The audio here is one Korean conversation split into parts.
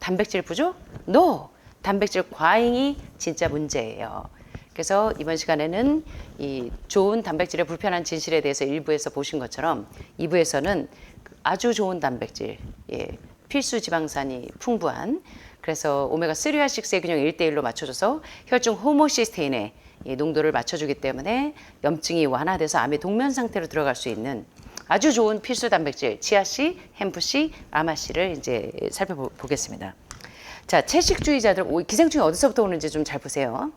단백질 부족? No! 단백질 과잉이 진짜 문제예요. 그래서 이번 시간에는 이 좋은 단백질의 불편한 진실에 대해서 1부에서 보신 것처럼 2부에서는 아주 좋은 단백질, 필수 지방산이 풍부한, 그래서 오메가3와 6의 균형 1대1로 맞춰줘서 혈중 호모시스테인의 농도를 맞춰주기 때문에 염증이 완화돼서 암의 동면 상태로 들어갈 수 있는 아주 좋은 필수 단백질 치아씨, 햄프씨, 아마씨를 이제 살펴보겠습니다. 자, 채식주의자들 기생충이 어디서부터 오는지 좀 잘 보세요.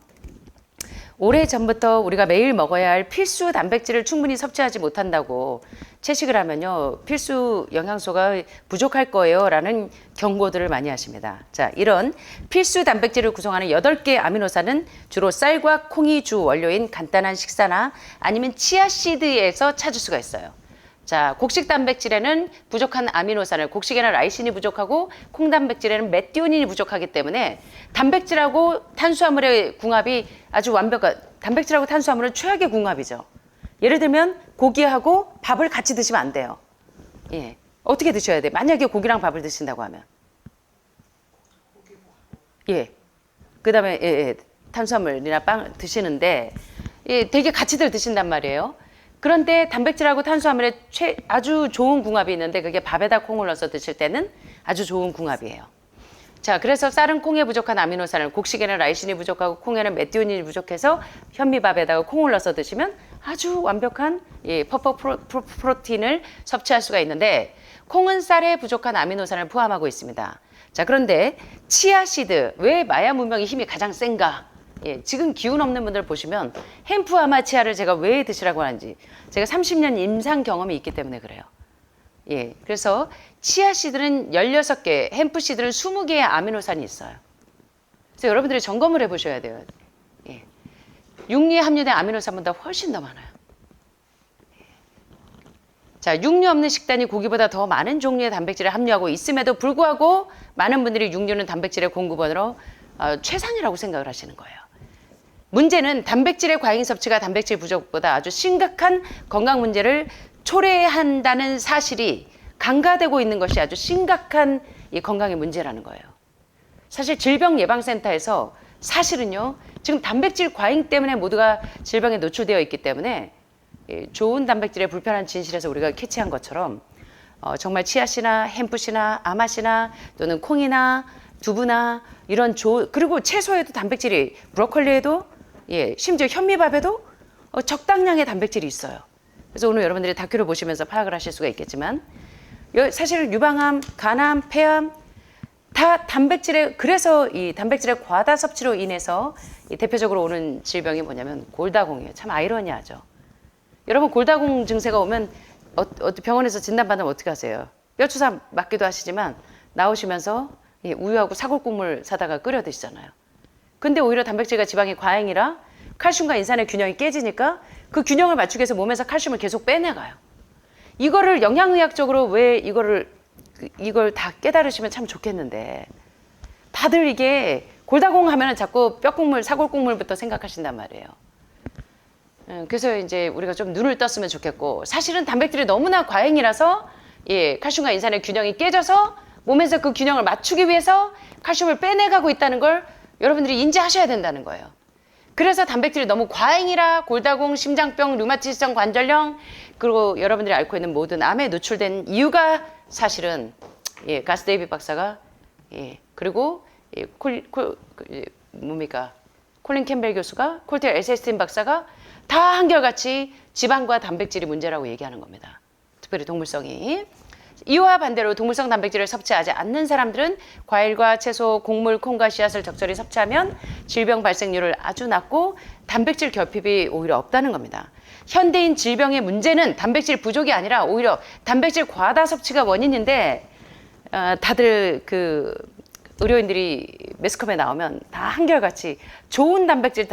오래전부터 우리가 매일 먹어야 할 필수 단백질을 충분히 섭취하지 못한다고 채식을 하면요 필수 영양소가 부족할 거예요 라는 경고들을 많이 하십니다. 자, 이런 필수 단백질을 구성하는 8개 아미노산은 주로 쌀과 콩이 주 원료인 간단한 식사나 아니면 치아씨드에서 찾을 수가 있어요. 자, 곡식 단백질에는 부족한 아미노산을, 곡식에는 라이신이 부족하고 콩 단백질에는 메티오닌이 부족하기 때문에 단백질하고 탄수화물의 궁합이 아주 완벽한, 단백질하고 탄수화물은 최악의 궁합이죠. 예를 들면 고기하고 밥을 같이 드시면 안 돼요. 예, 어떻게 드셔야 돼? 만약에 고기랑 밥을 드신다고 하면 그 다음에 탄수화물이나 빵 드시는데 되게 같이들 드신단 말이에요. 그런데 단백질하고 탄수화물의 아주 좋은 궁합이 있는데 그게 밥에다 콩을 넣어서 드실 때는 아주 좋은 궁합이에요. 자, 그래서 쌀은 콩에 부족한 아미노산을, 곡식에는 라이신이 부족하고 콩에는 메티오닌이 부족해서 현미밥에다가 콩을 넣어서 드시면 아주 완벽한 퍼펙트 프로틴을 섭취할 수가 있는데 콩은 쌀에 부족한 아미노산을 포함하고 있습니다. 자, 그런데 치아씨드, 왜 마야 문명의 힘이 가장 센가? 지금 기운 없는 분들 보시면 햄프 아마치아를 제가 왜 드시라고 하는지 제가 30년 임상 경험이 있기 때문에 그래요. 그래서 치아씨드는 16개, 햄프씨드는 20개의 아미노산이 있어요. 그래서 여러분들이 점검을 해보셔야 돼요. 육류에 함유된 아미노산보다 훨씬 더 많아요. 자, 육류 없는 식단이 고기보다 더 많은 종류의 단백질을 함유하고 있음에도 불구하고 많은 분들이 육류는 단백질의 공급원으로 최상이라고 생각을 하시는 거예요. 문제는 단백질의 과잉 섭취가 단백질 부족보다 아주 심각한 건강 문제를 초래한다는 사실이 간과되고 있는 것이 아주 심각한 이 건강의 문제라는 거예요. 사실 질병예방센터에서 사실은요, 지금 단백질 과잉 때문에 모두가 질병에 노출되어 있기 때문에 좋은 단백질의 불편한 진실에서 우리가 캐치한 것처럼 정말 치아씨나 햄프씨나 아마씨나 또는 콩이나 두부나 이런 그리고 채소에도 단백질이, 브로콜리에도 심지어 현미밥에도 적당량의 단백질이 있어요. 그래서 오늘 여러분들이 다큐를 보시면서 파악을 하실 수가 있겠지만 사실 유방암, 간암, 폐암 다 그래서 이 단백질의 과다 섭취로 인해서 대표적으로 오는 질병이 뭐냐면 골다공이에요. 참 아이러니하죠. 여러분 골다공 증세가 오면 병원에서 진단받으면 어떻게 하세요? 뼈주사 맞기도 하시지만 나오시면서 우유하고 사골국물 사다가 끓여 드시잖아요. 근데 오히려 단백질과 지방이 과잉이라 칼슘과 인산의 균형이 깨지니까 그 균형을 맞추기 위해서 몸에서 칼슘을 계속 빼내가요. 이거를 영양의학적으로 왜 이걸 다 깨달으시면 참 좋겠는데 다들 이게 골다공 하면은 자꾸 뼈국물, 사골국물부터 생각하신단 말이에요. 그래서 이제 우리가 좀 눈을 떴으면 좋겠고 사실은 단백질이 너무나 과잉이라서 칼슘과 인산의 균형이 깨져서 몸에서 그 균형을 맞추기 위해서 칼슘을 빼내가고 있다는 걸 여러분들이 인지하셔야 된다는 거예요. 그래서 단백질이 너무 과잉이라 골다공, 심장병, 류마티성 관절염 그리고 여러분들이 앓고 있는 모든 암에 노출된 이유가 사실은 가스 데이빗 박사가 그리고 콜린 캠벨 교수가 콜텔 에세스틴 박사가 다 한결같이 지방과 단백질이 문제라고 얘기하는 겁니다. 특별히 동물성이. 이와 반대로 동물성 단백질을 섭취하지 않는 사람들은 과일과 채소, 곡물, 콩과 씨앗을 적절히 섭취하면 질병 발생률을 아주 낮고 단백질 결핍이 오히려 없다는 겁니다. 현대인 질병의 문제는 단백질 부족이 아니라 오히려 단백질 과다 섭취가 원인인데 다들 의료인들이 매스컴에 나오면 다 한결같이 좋은 단백질,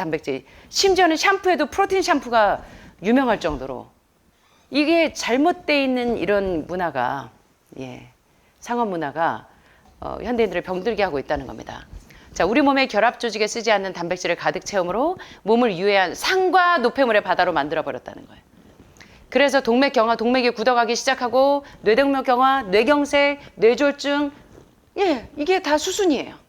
심지어는 샴푸에도 프로틴 샴푸가 유명할 정도로 이게 잘못되어 있는 이런 문화가 상업 문화가 현대인들을 병들게 하고 있다는 겁니다. 자, 우리 몸의 결합 조직에 쓰지 않는 단백질을 가득 채움으로 몸을 유해한 산과 노폐물의 바다로 만들어 버렸다는 거예요. 그래서 동맥경화, 동맥이 굳어가기 시작하고 뇌동맥경화, 뇌경색, 뇌졸중 예, 이게 다 수순이에요.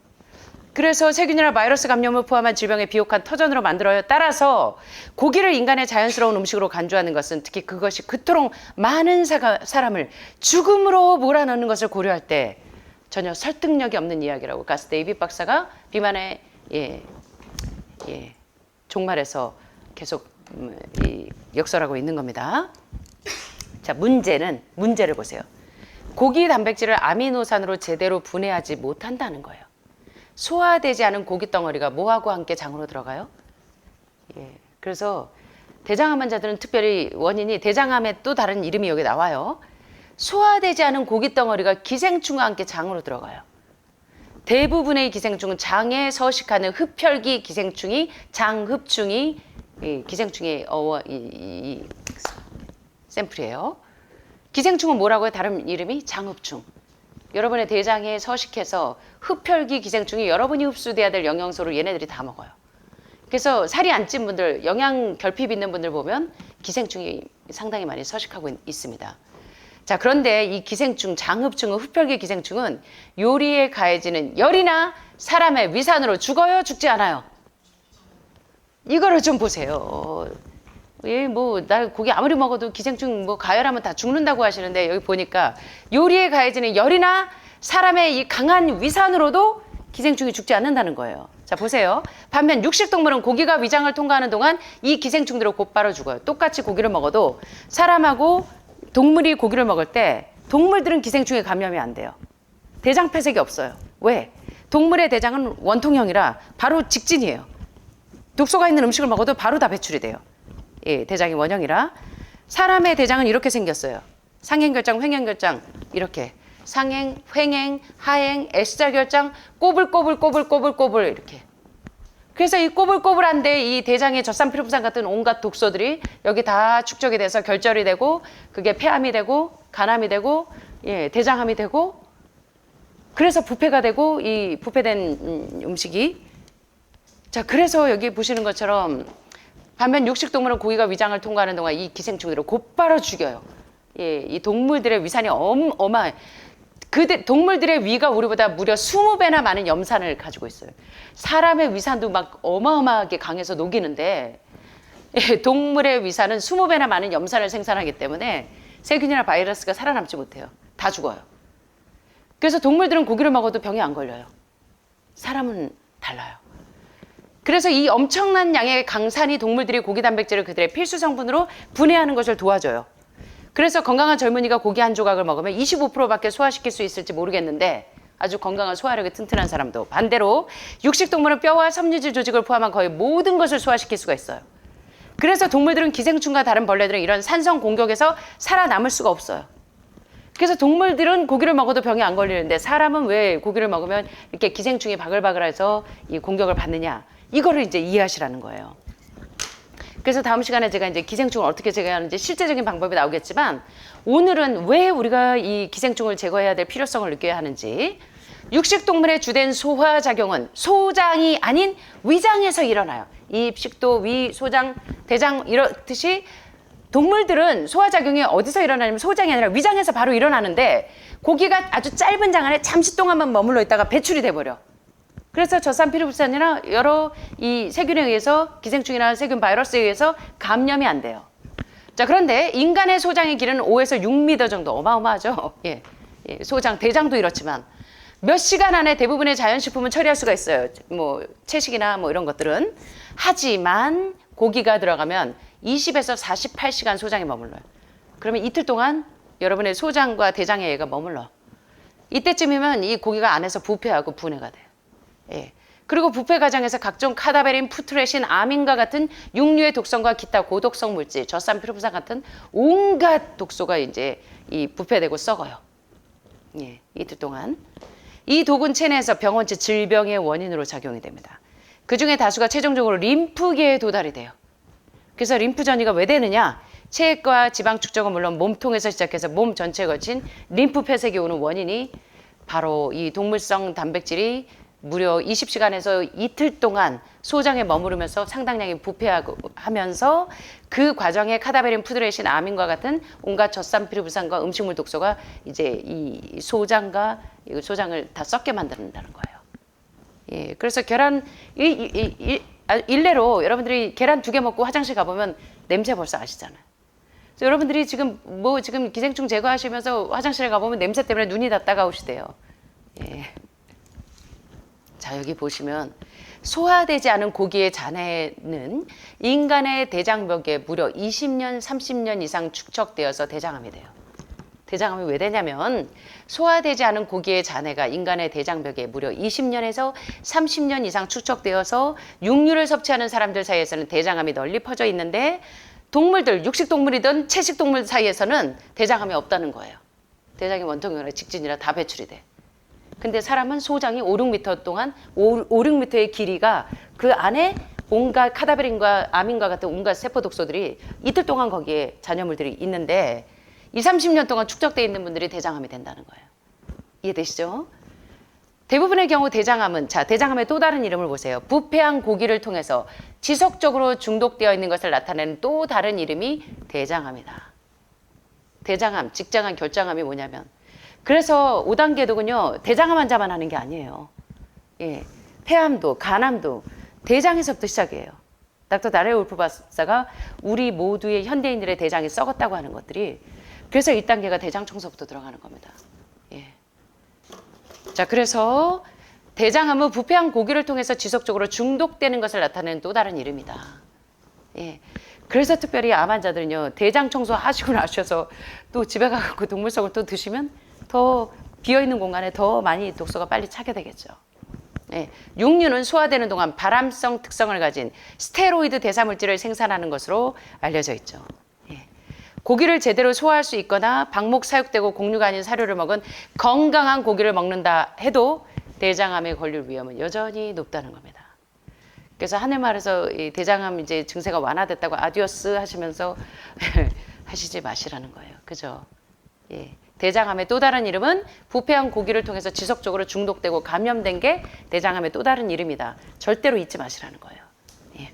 그래서 세균이나 바이러스 감염을 포함한 질병의 비옥한 터전으로 만들어요. 따라서 고기를 인간의 자연스러운 음식으로 간주하는 것은 특히 그것이 그토록 많은 사람을 죽음으로 몰아넣는 것을 고려할 때 전혀 설득력이 없는 이야기라고 가스 데이빗 박사가 비만의 종말에서 계속 역설하고 있는 겁니다. 자, 문제를 보세요. 고기 단백질을 아미노산으로 제대로 분해하지 못한다는 거예요. 소화되지 않은 고기 덩어리가 뭐하고 함께 장으로 들어가요? 예. 그래서 대장암 환자들은 특별히 원인이 대장암의 또 다른 이름이 여기 나와요. 소화되지 않은 고기 덩어리가 기생충과 함께 장으로 들어가요. 대부분의 기생충은 장에 서식하는 흡혈귀 기생충이 장흡충이 기생충의 샘플이에요. 기생충은 뭐라고요? 다른 이름이 장흡충. 여러분의 대장에 서식해서 흡혈귀 기생충이 여러분이 흡수돼야 될 영양소를 얘네들이 다 먹어요. 그래서 살이 안 찐 분들, 영양 결핍 있는 분들 보면 기생충이 상당히 많이 서식하고 있습니다. 자, 그런데 이 기생충, 장흡충은 흡혈귀 기생충은 요리에 가해지는 열이나 사람의 위산으로 죽어요? 죽지 않아요? 이거를 좀 보세요. 예, 나 고기 아무리 먹어도 기생충 가열하면 다 죽는다고 하시는데 여기 보니까 요리에 가해지는 열이나 사람의 이 강한 위산으로도 기생충이 죽지 않는다는 거예요. 자, 보세요. 반면 육식동물은 고기가 위장을 통과하는 동안 이 기생충들을 곧바로 죽어요. 똑같이 고기를 먹어도 사람하고 동물이 고기를 먹을 때 동물들은 기생충에 감염이 안 돼요. 대장 폐색이 없어요. 왜? 동물의 대장은 원통형이라 바로 직진이에요. 독소가 있는 음식을 먹어도 바로 다 배출이 돼요. 예, 대장이 원형이라. 사람의 대장은 이렇게 생겼어요. 상행결장, 횡행결장 이렇게. 상행, 횡행, 하행, S자결장, 꼬불꼬불꼬불꼬불꼬불 이렇게. 그래서 이 꼬불꼬불한데 이 대장의 젖산피루부산 같은 온갖 독소들이 여기 다 축적이 돼서 결절이 되고 그게 폐암이 되고 간암이 되고 대장암이 되고 그래서 부패가 되고 이 부패된 음식이 자, 그래서 여기 보시는 것처럼 반면 육식동물은 고기가 위장을 통과하는 동안 이 기생충들을 곧바로 죽여요. 예, 이 동물들의 위산이 어마어마해. 동물들의 위가 우리보다 무려 20배나 많은 염산을 가지고 있어요. 사람의 위산도 막 어마어마하게 강해서 녹이는데 동물의 위산은 20배나 많은 염산을 생산하기 때문에 세균이나 바이러스가 살아남지 못해요. 다 죽어요. 그래서 동물들은 고기를 먹어도 병이 안 걸려요. 사람은 달라요. 그래서 이 엄청난 양의 강산이 동물들이 고기 단백질을 그들의 필수 성분으로 분해하는 것을 도와줘요. 그래서 건강한 젊은이가 고기 한 조각을 먹으면 25%밖에 소화시킬 수 있을지 모르겠는데 아주 건강한 소화력이 튼튼한 사람도 반대로 육식동물은 뼈와 섬유질 조직을 포함한 거의 모든 것을 소화시킬 수가 있어요. 그래서 동물들은 기생충과 다른 벌레들은 이런 산성 공격에서 살아남을 수가 없어요. 그래서 동물들은 고기를 먹어도 병이 안 걸리는데 사람은 왜 고기를 먹으면 이렇게 기생충이 바글바글해서 이 공격을 받느냐 이거를 이제 이해하시라는 거예요. 그래서 다음 시간에 제가 이제 기생충을 어떻게 제거하는지 실제적인 방법이 나오겠지만 오늘은 왜 우리가 이 기생충을 제거해야 될 필요성을 느껴야 하는지 육식동물의 주된 소화작용은 소장이 아닌 위장에서 일어나요. 입, 식도, 위, 소장, 대장 이렇듯이 동물들은 소화작용이 어디서 일어나냐면 소장이 아니라 위장에서 바로 일어나는데 고기가 아주 짧은 장 안에 잠시 동안만 머물러 있다가 배출이 돼버려. 그래서 젖산피루부산이나 여러 이 세균에 의해서 기생충이나 세균 바이러스에 의해서 감염이 안 돼요. 자, 그런데 인간의 소장의 길이는 5에서 6m 정도 어마어마하죠. 예, 소장, 대장도 이렇지만 몇 시간 안에 대부분의 자연식품은 처리할 수가 있어요. 채식이나 이런 것들은. 하지만 고기가 들어가면 20에서 48시간 소장이 머물러요. 그러면 이틀 동안 여러분의 소장과 대장에 얘가 머물러. 이때쯤이면 이 고기가 안에서 부패하고 분해가 돼요. 예. 그리고 부패 과정에서 각종 카다베린, 푸트레신, 아민과 같은 육류의 독성과 기타 고독성 물질, 젖산피루부산 같은 온갖 독소가 이제 이 부패되고 썩어요. 예, 이틀 동안. 이 독은 체내에서 병원체 질병의 원인으로 작용이 됩니다. 그 중에 다수가 최종적으로 림프계에 도달이 돼요. 그래서 림프 전이가 왜 되느냐? 체액과 지방 축적은 물론 몸통에서 시작해서 몸 전체에 걸친 림프 폐색이 오는 원인이 바로 이 동물성 단백질이 무려 20시간에서 이틀 동안 소장에 머무르면서 상당량의 부패하면서 그 과정에 카다베린 푸드레신 아민과 같은 온갖 젖산피루부산과 음식물 독소가 이제 이 소장과 이 소장을 다 썩게 만든다는 거예요. 예, 그래서 계란 일례로 여러분들이 계란 2개 먹고 화장실 가보면 냄새 벌써 아시잖아요. 그래서 여러분들이 지금 지금 기생충 제거하시면서 화장실에 가보면 냄새 때문에 눈이 다 따가우시대요. 예. 자, 여기 보시면 소화되지 않은 고기의 잔해는 인간의 대장벽에 무려 20년, 30년 이상 축적되어서 대장암이 돼요. 대장암이 왜 되냐면 소화되지 않은 고기의 잔해가 인간의 대장벽에 무려 20년에서 30년 이상 축적되어서 육류를 섭취하는 사람들 사이에서는 대장암이 널리 퍼져 있는데 동물들, 육식동물이든 채식동물 사이에서는 대장암이 없다는 거예요. 대장이 원통이나 직진이라 다 배출이 돼. 근데 사람은 소장이 5, 6m 동안 5, 6m의 길이가 그 안에 온갖 카다베린과 아민과 같은 온갖 세포 독소들이 이틀 동안 거기에 잔여물들이 있는데 20, 30년 동안 축적되어 있는 분들이 대장암이 된다는 거예요. 이해되시죠? 대부분의 경우 대장암은 대장암의 또 다른 이름을 보세요. 부패한 고기를 통해서 지속적으로 중독되어 있는 것을 나타내는 또 다른 이름이 대장암이다. 대장암, 직장암, 결장암이 뭐냐면 그래서 5단계도군요. 대장암 환자만 하는 게 아니에요. 예, 폐암도, 간암도 대장에서부터 시작이에요. 닥터 다레오 울프 박사가 우리 모두의 현대인들의 대장이 썩었다고 하는 것들이 그래서 1단계가 대장 청소부터 들어가는 겁니다. 예. 자, 그래서 대장암은 부패한 고기를 통해서 지속적으로 중독되는 것을 나타내는 또 다른 이름이다. 예. 그래서 특별히 암 환자들은요, 대장 청소 하시고 나셔서 또 집에 가서 동물성을 또 드시면 더 비어있는 공간에 더 많이 독소가 빨리 차게 되겠죠. 예, 육류는 소화되는 동안 발암성 특성을 가진 스테로이드 대사물질을 생산하는 것으로 알려져 있죠. 예, 고기를 제대로 소화할 수 있거나 방목 사육되고 곡류가 아닌 사료를 먹은 건강한 고기를 먹는다 해도 대장암에 걸릴 위험은 여전히 높다는 겁니다. 그래서 하늘 말해서 이 대장암 이제 증세가 완화됐다고 아디오스 하시면서 하시지 마시라는 거예요. 그죠? 예. 대장암의 또 다른 이름은 부패한 고기를 통해서 지속적으로 중독되고 감염된 게 대장암의 또 다른 이름이다. 절대로 잊지 마시라는 거예요. 예.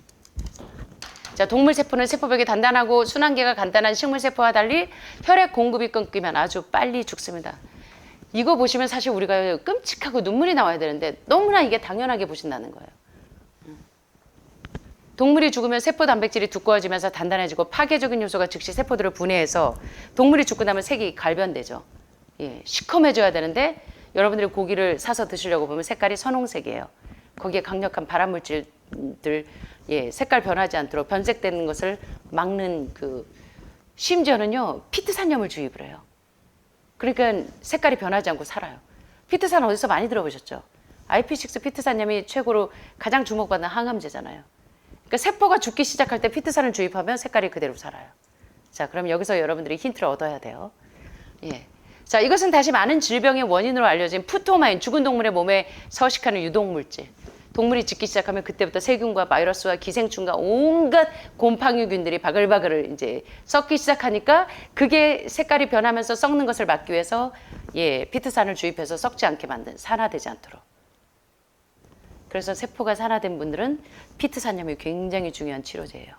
자, 동물 세포는 세포벽이 단단하고 순환계가 간단한 식물 세포와 달리 혈액 공급이 끊기면 아주 빨리 죽습니다. 이거 보시면 사실 우리가 끔찍하고 눈물이 나와야 되는데 너무나 이게 당연하게 보신다는 거예요. 동물이 죽으면 세포 단백질이 두꺼워지면서 단단해지고 파괴적인 요소가 즉시 세포들을 분해해서 동물이 죽고 나면 색이 갈변되죠. 예, 시커매져야 되는데 여러분들이 고기를 사서 드시려고 보면 색깔이 선홍색이에요. 거기에 강력한 발암물질들, 예, 색깔 변하지 않도록 변색되는 것을 막는 심지어는요, 피트산염을 주입을 해요. 그러니까 색깔이 변하지 않고 살아요. 피트산 어디서 많이 들어보셨죠? IP6 피트산염이 최고로 가장 주목받는 항암제잖아요. 그러니까 세포가 죽기 시작할 때 피트산을 주입하면 색깔이 그대로 살아요. 자, 그럼 여기서 여러분들이 힌트를 얻어야 돼요. 예. 자, 이것은 다시 많은 질병의 원인으로 알려진 푸토마인, 죽은 동물의 몸에 서식하는 유독물질. 동물이 죽기 시작하면 그때부터 세균과 바이러스와 기생충과 온갖 곰팡이균들이 바글바글 이제 썩기 시작하니까 그게 색깔이 변하면서 썩는 것을 막기 위해서 예, 피트산을 주입해서 썩지 않게 만든, 산화되지 않도록. 그래서 세포가 산화된 분들은 피트산염이 굉장히 중요한 치료제예요.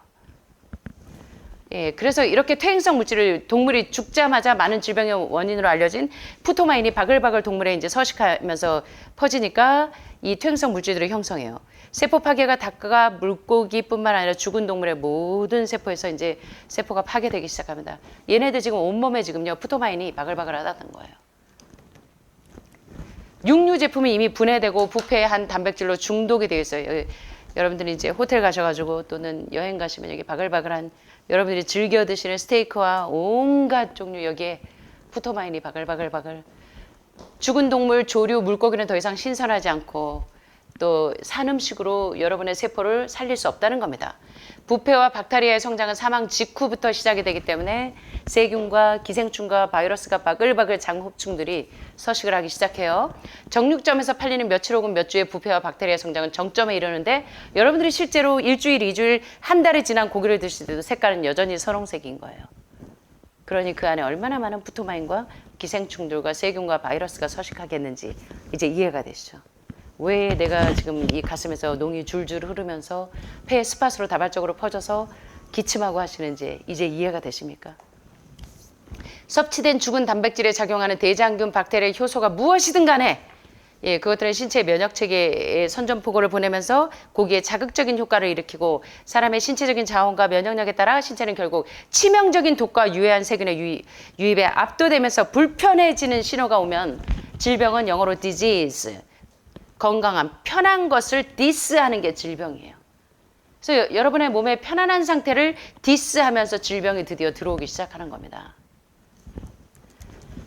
예, 그래서 이렇게 퇴행성 물질을 동물이 죽자마자 많은 질병의 원인으로 알려진 푸토마인이 바글바글 동물에 이제 서식하면서 퍼지니까 이 퇴행성 물질들을 형성해요. 세포 파괴가 닭과 물고기뿐만 아니라 죽은 동물의 모든 세포에서 이제 세포가 파괴되기 시작합니다. 얘네들 지금 온몸에 지금요 푸토마인이 바글바글하다는 거예요. 육류 제품이 이미 분해되고 부패한 단백질로 중독이 되어 있어요. 여러분들이 이제 호텔 가셔가지고 또는 여행 가시면 여기 바글바글한 여러분들이 즐겨 드시는 스테이크와 온갖 종류 여기에 푸토마인이 바글바글바글. 죽은 동물, 조류, 물고기는 더 이상 신선하지 않고 또 산 음식으로 여러분의 세포를 살릴 수 없다는 겁니다. 부패와 박테리아의 성장은 사망 직후부터 시작이 되기 때문에 세균과 기생충과 바이러스가 바글바글 장흡충들이 서식을 하기 시작해요. 정육점에서 팔리는 며칠 혹은 몇 주의 부패와 박테리아 성장은 정점에 이르는데 여러분들이 실제로 일주일, 2주일, 한 달이 지난 고기를 드실 때도 색깔은 여전히 선홍색인 거예요. 그러니 그 안에 얼마나 많은 푸토마인과 기생충들과 세균과 바이러스가 서식하겠는지 이제 이해가 되시죠. 왜 내가 지금 이 가슴에서 농이 줄줄 흐르면서 폐에 스팟으로 다발적으로 퍼져서 기침하고 하시는지 이제 이해가 되십니까? 섭취된 죽은 단백질에 작용하는 대장균, 박테리아, 효소가 무엇이든 간에 예, 그것들은 신체 면역 체계에 선전포고를 보내면서 고기에 자극적인 효과를 일으키고 사람의 신체적인 자원과 면역력에 따라 신체는 결국 치명적인 독과 유해한 세균의 유입에 압도되면서 불편해지는 신호가 오면 질병은 영어로 disease, 건강한 편한 것을 디스하는 게 질병이에요. 그래서 여러분의 몸에 편안한 상태를 디스하면서 질병이 드디어 들어오기 시작하는 겁니다.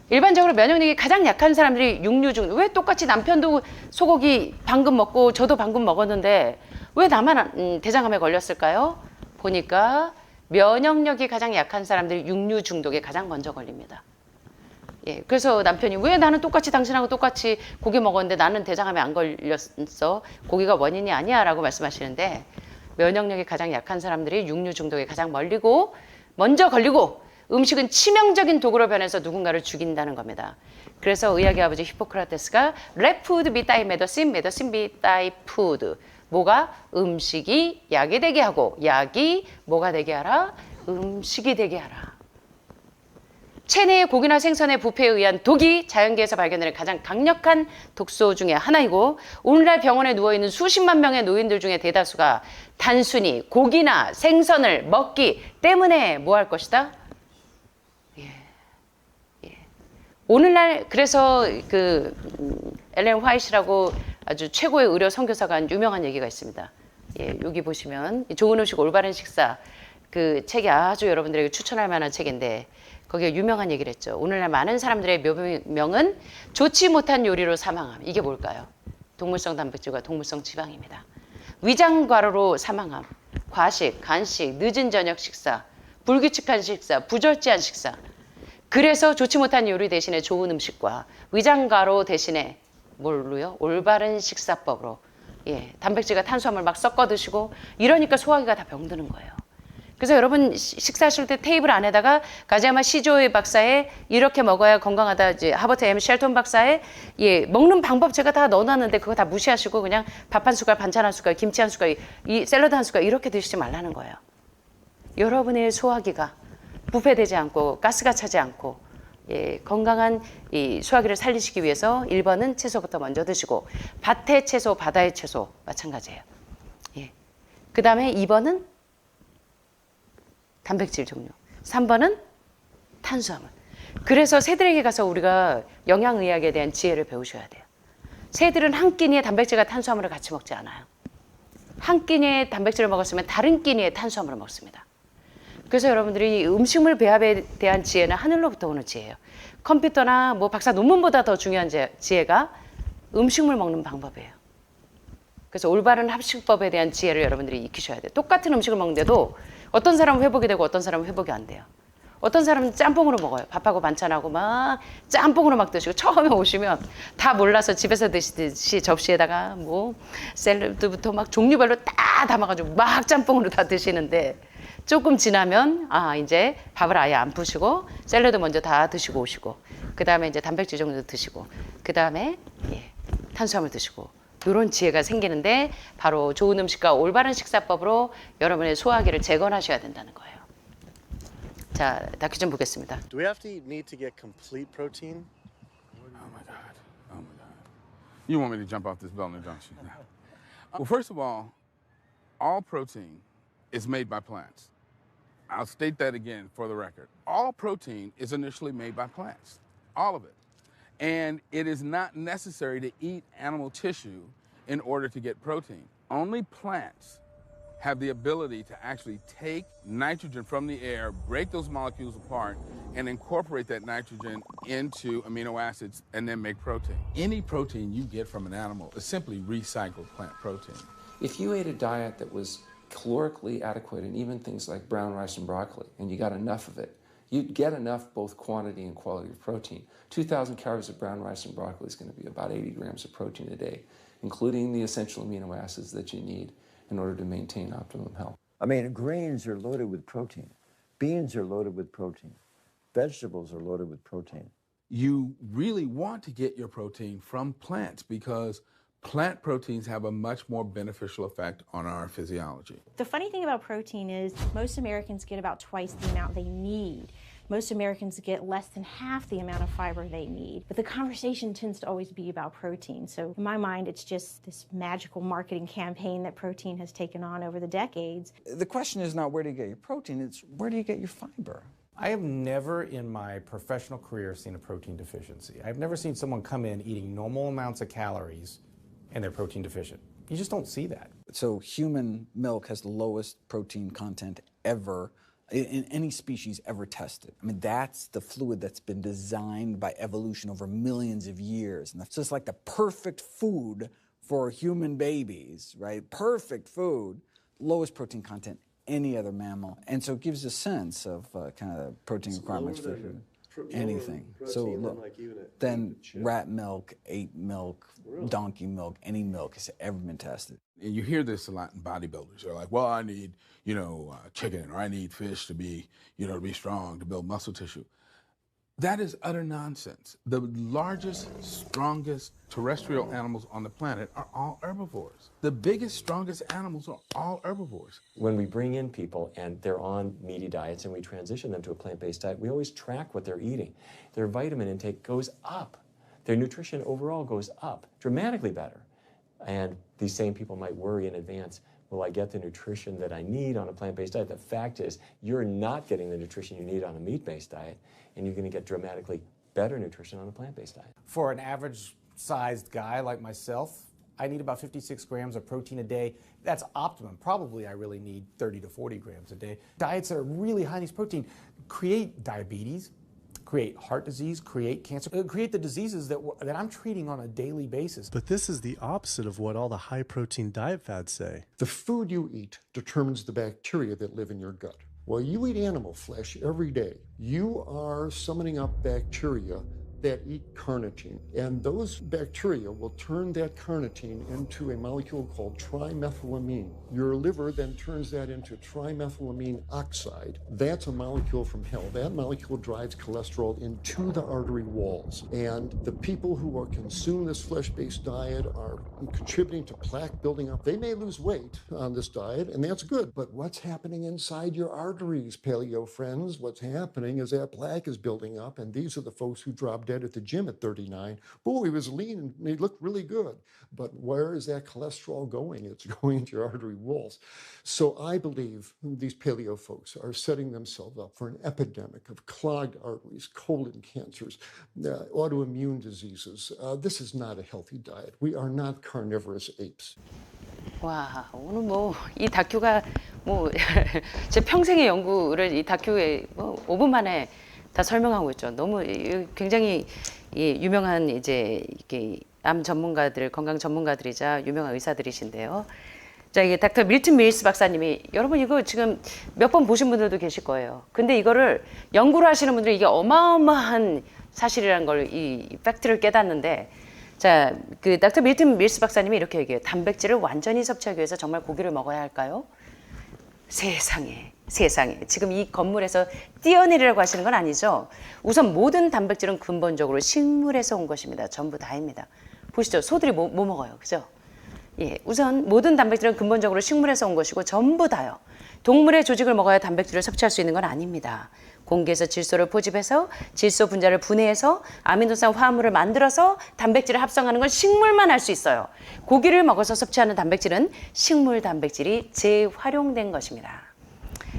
일반적으로 면역력이 가장 약한 사람들이 육류중, 왜 똑같이 남편도 소고기 방금 먹고 저도 방금 먹었는데 왜 나만 대장암에 걸렸을까요? 보니까 면역력이 가장 약한 사람들이 육류 중독에 가장 먼저 걸립니다. 예, 그래서 남편이 왜 나는 똑같이 당신하고 똑같이 고기 먹었는데 나는 대장암에 안 걸렸어? 고기가 원인이 아니야 라고 말씀하시는데 면역력이 가장 약한 사람들이 육류 중독에 가장 먼저 걸리고 음식은 치명적인 도구로 변해서 누군가를 죽인다는 겁니다. 그래서 의학의 아버지 히포크라테스가 Let food be thy medicine, medicine be thy food. 뭐가? 음식이 약이 되게 하고 약이 뭐가 되게 하라? 음식이 되게 하라. 체내의 고기나 생선의 부패에 의한 독이 자연계에서 발견되는 가장 강력한 독소 중에 하나이고 오늘날 병원에 누워있는 수십만 명의 노인들 중에 대다수가 단순히 고기나 생선을 먹기 때문에 뭐 할 것이다? 오늘날 그래서 그 엘렌 화이트라고 아주 최고의 의료 선교사가 한 유명한 얘기가 있습니다. 예, 여기 보시면 좋은 음식 올바른 식사 그 책이 아주 여러분들에게 추천할 만한 책인데 거기에 유명한 얘기를 했죠. 오늘날 많은 사람들의 묘병은 좋지 못한 요리로 사망함. 이게 뭘까요? 동물성 단백질과 동물성 지방입니다. 위장 과로로 사망함, 과식, 간식, 늦은 저녁 식사, 불규칙한 식사, 부절제한 식사. 그래서 좋지 못한 요리 대신에 좋은 음식과 위장가로 대신에 뭘로요? 올바른 식사법으로 예, 단백질과 탄수화물 막 섞어 드시고 이러니까 소화기가 다 병드는 거예요. 그래서 여러분 식사하실 때 테이블 안에다가 가자마 시조의 박사의 이렇게 먹어야 건강하다 이제 하버트 M 쉘턴 박사의 예, 먹는 방법 제가 다 넣어놨는데 그거 다 무시하시고 그냥 밥 한 숟갈, 반찬 한 숟갈, 김치 한 숟갈, 이 샐러드 한 숟갈 이렇게 드시지 말라는 거예요. 여러분의 소화기가 부패되지 않고 가스가 차지 않고 예, 건강한 이 소화기를 살리시기 위해서 1번은 채소부터 먼저 드시고 밭의 채소, 바다의 채소 마찬가지예요. 예. 그 다음에 2번은 단백질 종류, 3번은 탄수화물. 그래서 새들에게 가서 우리가 영양의학에 대한 지혜를 배우셔야 돼요. 새들은 한 끼니에 단백질과 탄수화물을 같이 먹지 않아요. 한 끼니에 단백질을 먹었으면 다른 끼니에 탄수화물을 먹습니다. 그래서 여러분들이 음식물 배합에 대한 지혜는 하늘로부터 오는 지혜예요. 컴퓨터나 뭐 박사 논문보다 더 중요한 지혜가 음식물 먹는 방법이에요. 그래서 올바른 합식법에 대한 지혜를 여러분들이 익히셔야 돼요. 똑같은 음식을 먹는데도 어떤 사람은 회복이 되고 어떤 사람은 회복이 안 돼요. 어떤 사람은 짬뽕으로 먹어요. 밥하고 반찬하고 막 짬뽕으로 막 드시고 처음에 오시면 다 몰라서 집에서 드시듯이 접시에다가 뭐 샐러드부터 막 종류별로 다 담아가지고 막 짬뽕으로 다 드시는데 조금 지나면 아 이제 밥을 아예 안 푸시고 샐러드 먼저 다 드시고 오시고 그 다음에 이제 단백질 정도 드시고 그 다음에 예, 탄수화물 드시고 이런 지혜가 생기는데 바로 좋은 음식과 올바른 식사법으로 여러분의 소화기를 재건하셔야 된다는 거예요. 자, 다큐 좀 보겠습니다. Do we have to need to get complete protein? Oh my God. Oh my God. You want me to jump off this building, don't you? Well, first of all protein is made by plants. I'll state that again for the record. All protein is initially made by plants, all of it. And it is not necessary to eat animal tissue in order to get protein. Only plants have the ability to actually take nitrogen from the air, break those molecules apart, and incorporate that nitrogen into amino acids and then make protein. Any protein you get from an animal is simply recycled plant protein. If you ate a diet that was calorically adequate, and even things like brown rice and broccoli, and you got enough of it, you'd get enough both quantity and quality of protein. 2,000 calories of brown rice and broccoli is going to be about 80 grams of protein a day, including the essential amino acids that you need in order to maintain optimum health. I mean, grains are loaded with protein. Beans are loaded with protein. Vegetables are loaded with protein. You really want to get your protein from plants because plant proteins have a much more beneficial effect on our physiology. The funny thing about protein is most Americans get about twice the amount they need. Most Americans get less than half the amount of fiber they need. But the conversation tends to always be about protein. So in my mind, it's just this magical marketing campaign that protein has taken on over the decades. The question is not where do you get your protein, it's where do you get your fiber? I have never in my professional career seen a protein deficiency. I've never seen someone come in eating normal amounts of calories and they're protein deficient. You just don't see that. So human milk has the lowest protein content ever in any species ever tested. I mean, that's the fluid that's been designed by evolution over millions of years. And that's just like the perfect food for human babies, right? Perfect food, lowest protein content any other mammal. And so it gives a sense of kind of protein requirements for anything. Then rat milk, ape milk, donkey milk, any milk has ever been tested. And you hear this a lot in bodybuilders. They're like, well, I need, chicken, or I need fish to be, to be strong, to build muscle tissue. That is utter nonsense. The largest, strongest terrestrial animals on the planet are all herbivores. The biggest, strongest animals are all herbivores. When we bring in people and they're on meaty diets and we transition them to a plant-based diet, we always track what they're eating. Their vitamin intake goes up. Their nutrition overall goes up, dramatically better. And these same people might worry in advance, will I get the nutrition that I need on a plant-based diet? The fact is, you're not getting the nutrition you need on a meat-based diet, and you're going to get dramatically better nutrition on a plant-based diet. For an average-sized guy like myself, I need about 56 grams of protein a day. That's optimum. Probably I really need 30 to 40 grams a day. Diets that are really high in these protein create diabetes, create heart disease, create cancer, create the diseases that I'm treating on a daily basis. But this is the opposite of what all the high-protein diet fads say. The food you eat determines the bacteria that live in your gut. While you eat animal flesh every day, you are summoning up bacteria that eat carnitine. And those bacteria will turn that carnitine into a molecule called trimethylamine. Your liver then turns that into trimethylamine oxide. That's a molecule from hell. That molecule drives cholesterol into the artery walls. And the people who are consuming this flesh-based diet are contributing to plaque building up. They may lose weight on this diet, and that's good. But what's happening inside your arteries, paleo friends? What's happening is that plaque is building up, and these are the folks who drop dead at the gym at 39. Oh, he was lean and he looked really good. But where is that cholesterol going? It's going into your artery walls. So I believe these paleo folks are setting themselves up for an epidemic of clogged arteries, colon cancers, autoimmune diseases. This is not a healthy diet. We are not carnivorous apes. 와, 오늘 이 다큐가 제 평생의 연구를 이 다큐에 5분 만에 다 설명하고 있죠. 너무 굉장히 유명한 이게 암 전문가들, 건강 전문가들이자 유명한 의사들이신데요. 자, 이게 닥터 밀튼 밀스 박사님이 여러분 이거 지금 몇 번 보신 분들도 계실 거예요. 근데 이거를 연구를 하시는 분들이 이게 어마어마한 사실이라는 걸 이 팩트를 깨닫는데 자, 그 닥터 밀튼 밀스 박사님이 이렇게 얘기해요. 단백질을 완전히 섭취하기 위해서 정말 고기를 먹어야 할까요? 세상에 지금 이 건물에서 뛰어내리라고 하시는 건 아니죠. 우선 모든 단백질은 근본적으로 식물에서 온 것입니다. 전부 다입니다. 보시죠. 소들이 뭐 먹어요, 그죠? 예, 우선 모든 단백질은 근본적으로 식물에서 온 것이고 전부 다요. 동물의 조직을 먹어야 단백질을 섭취할 수 있는 건 아닙니다. 공기에서 질소를 포집해서 질소 분자를 분해해서 아미노산 화합물을 만들어서 단백질을 합성하는 건 식물만 할 수 있어요. 고기를 먹어서 섭취하는 단백질은 식물 단백질이 재활용된 것입니다.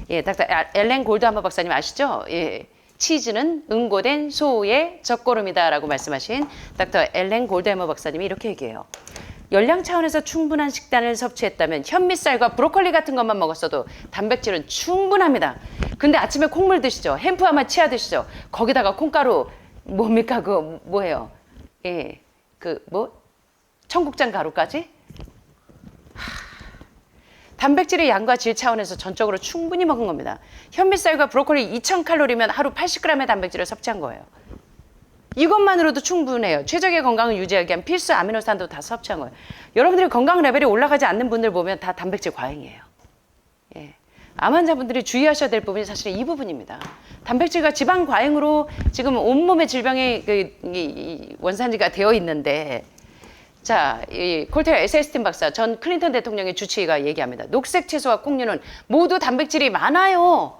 예, 닥터 엘렌 골드하머 박사님 아시죠? 예, 치즈는 응고된 소의 젖고름이다라고 말씀하신 닥터 엘렌 골드하머 박사님이 이렇게 얘기해요. 열량 차원에서 충분한 식단을 섭취했다면 현미쌀과 브로콜리 같은 것만 먹었어도 단백질은 충분합니다. 근데 아침에 콩물 드시죠? 햄프아마 치아 드시죠? 거기다가 콩가루 뭡니까? 그거 뭐예요? 예, 청국장 가루까지? 단백질의 양과 질 차원에서 전적으로 충분히 먹은 겁니다. 현미쌀과 브로콜리 2000칼로리면 하루 80g의 단백질을 섭취한 거예요. 이것만으로도 충분해요. 최적의 건강을 유지하기 위한 필수 아미노산도 다 섭취한 거예요. 여러분들이 건강 레벨이 올라가지 않는 분들 보면 다 단백질 과잉이에요. 예. 암 환자분들이 주의하셔야 될 부분이 사실 이 부분입니다. 단백질과 지방 과잉으로 지금 온몸의 질병의 원산지가 되어 있는데 자, 이 콜테어 에세스틴 박사, 전 클린턴 대통령의 주치의가 얘기합니다. 녹색 채소와 콩류는 모두 단백질이 많아요.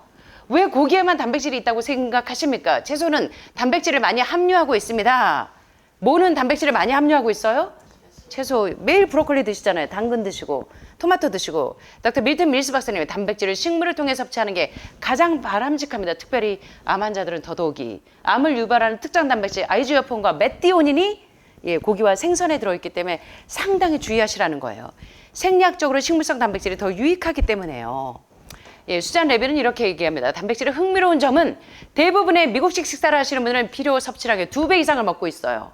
왜 고기에만 단백질이 있다고 생각하십니까? 채소는 단백질을 많이 함유하고 있습니다. 뭐는 단백질을 많이 함유하고 있어요? 채소, 매일 브로콜리 드시잖아요. 당근 드시고 토마토 드시고. 닥터 밀턴 밀스 박사님의 단백질을 식물을 통해 섭취하는 게 가장 바람직합니다. 특별히 암 환자들은 더더욱이. 암을 유발하는 특정 단백질 아이즈오폰과 메티오닌이 고기와 생선에 들어있기 때문에 상당히 주의하시라는 거예요. 생리학적으로 식물성 단백질이 더 유익하기 때문에요. 수잔 레빈은 이렇게 얘기합니다. 단백질의 흥미로운 점은 대부분의 미국식 식사를 하시는 분들은 필요 섭취량의 2배 이상을 먹고 있어요.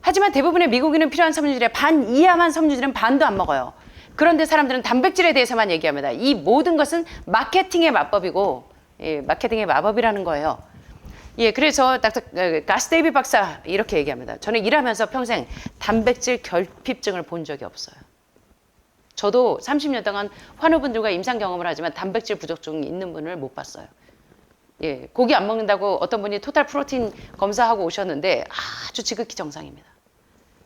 하지만 대부분의 미국인은 필요한 섬유질의 반 이하만 섬유질은 반도 안 먹어요. 그런데 사람들은 단백질에 대해서만 얘기합니다. 이 모든 것은 마케팅의 마법이고, 마케팅의 마법이라는 거예요. 그래서 닥터 가스 데이비 박사 이렇게 얘기합니다. 저는 일하면서 평생 단백질 결핍증을 본 적이 없어요. 저도 30년 동안 환우분들과 임상 경험을 하지만 단백질 부족증이 있는 분을 못 봤어요. 고기 안 먹는다고 어떤 분이 토탈 프로틴 검사하고 오셨는데 아주 지극히 정상입니다.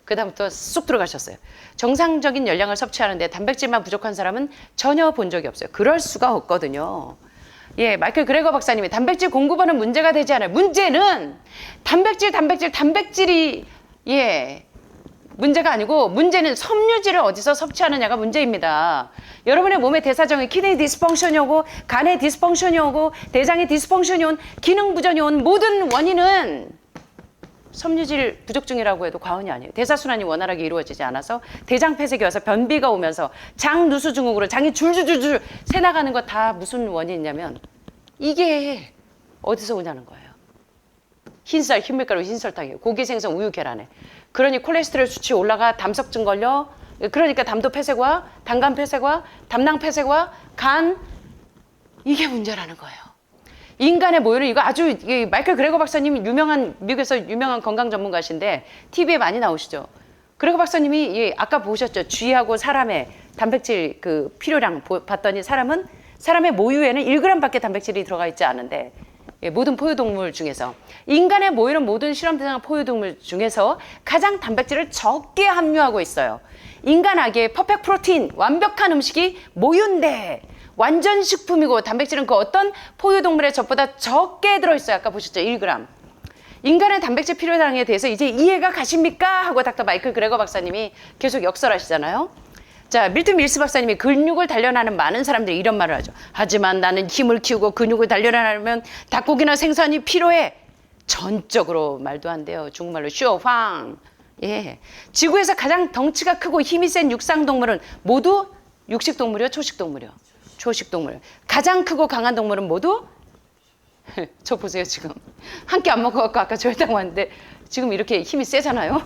그 다음부터 쑥 들어가셨어요. 정상적인 열량을 섭취하는데 단백질만 부족한 사람은 전혀 본 적이 없어요. 그럴 수가 없거든요. 마이클 그레거 박사님이 단백질 공급원은 문제가 되지 않아요. 문제는 단백질이 문제가 아니고 문제는 섬유질을 어디서 섭취하느냐가 문제입니다. 여러분의 몸에 대사정에 키드니 디스펑션이 오고 간에 디스펑션이 오고 대장에 디스펑션이 온 기능 부전이 온 모든 원인은 섬유질 부족증이라고 해도 과언이 아니에요. 대사순환이 원활하게 이루어지지 않아서 대장 폐색이 와서 변비가 오면서 장 누수 증후군으로 장이 줄줄줄줄 새나가는 거 다 무슨 원인이냐면 이게 어디서 오냐는 거예요. 흰쌀, 흰밀가루, 흰설탕이에요. 고기, 생선, 우유, 계란에. 그러니 콜레스테롤 수치 올라가 담석증 걸려. 그러니까 담도 폐쇄과 당간 폐쇄과 담낭 폐쇄과 간 이게 문제라는 거예요. 인간의 모유는 이거 아주 마이클 그레거 박사님이 미국에서 유명한 건강 전문가신데 TV에 많이 나오시죠. 그레거 박사님이 아까 보셨죠. 쥐하고 사람의 단백질 그 필요량 봤더니 사람의 모유에는 1g밖에 단백질이 들어가 있지 않은데 모든 포유동물 중에서 인간의 모유는 모든 실험 대상 포유동물 중에서 가장 단백질을 적게 함유하고 있어요. 인간 아기의 퍼펙트 프로틴 완벽한 음식이 모유인데 완전 식품이고 단백질은 그 어떤 포유동물의 젖보다 적게 들어있어요. 아까 보셨죠? 1g. 인간의 단백질 필요량에 대해서 이제 이해가 가십니까? 하고 닥터 마이클 그레거 박사님이 계속 역설하시잖아요. 자, 밀턴 밀스 박사님이 근육을 단련하는 많은 사람들이 이런 말을 하죠. 하지만 나는 힘을 키우고 근육을 단련하려면 닭고기나 생선이 필요해. 전적으로 말도 안 돼요. 중국말로 쇼황. 지구에서 가장 덩치가 크고 힘이 센 육상동물은 모두 육식동물이요? 초식동물이요? 초식동물. 가장 크고 강한 동물은 모두 저 보세요 지금. 한 끼 안 먹어갖고 아까 절당 왔는데 지금 이렇게 힘이 세잖아요.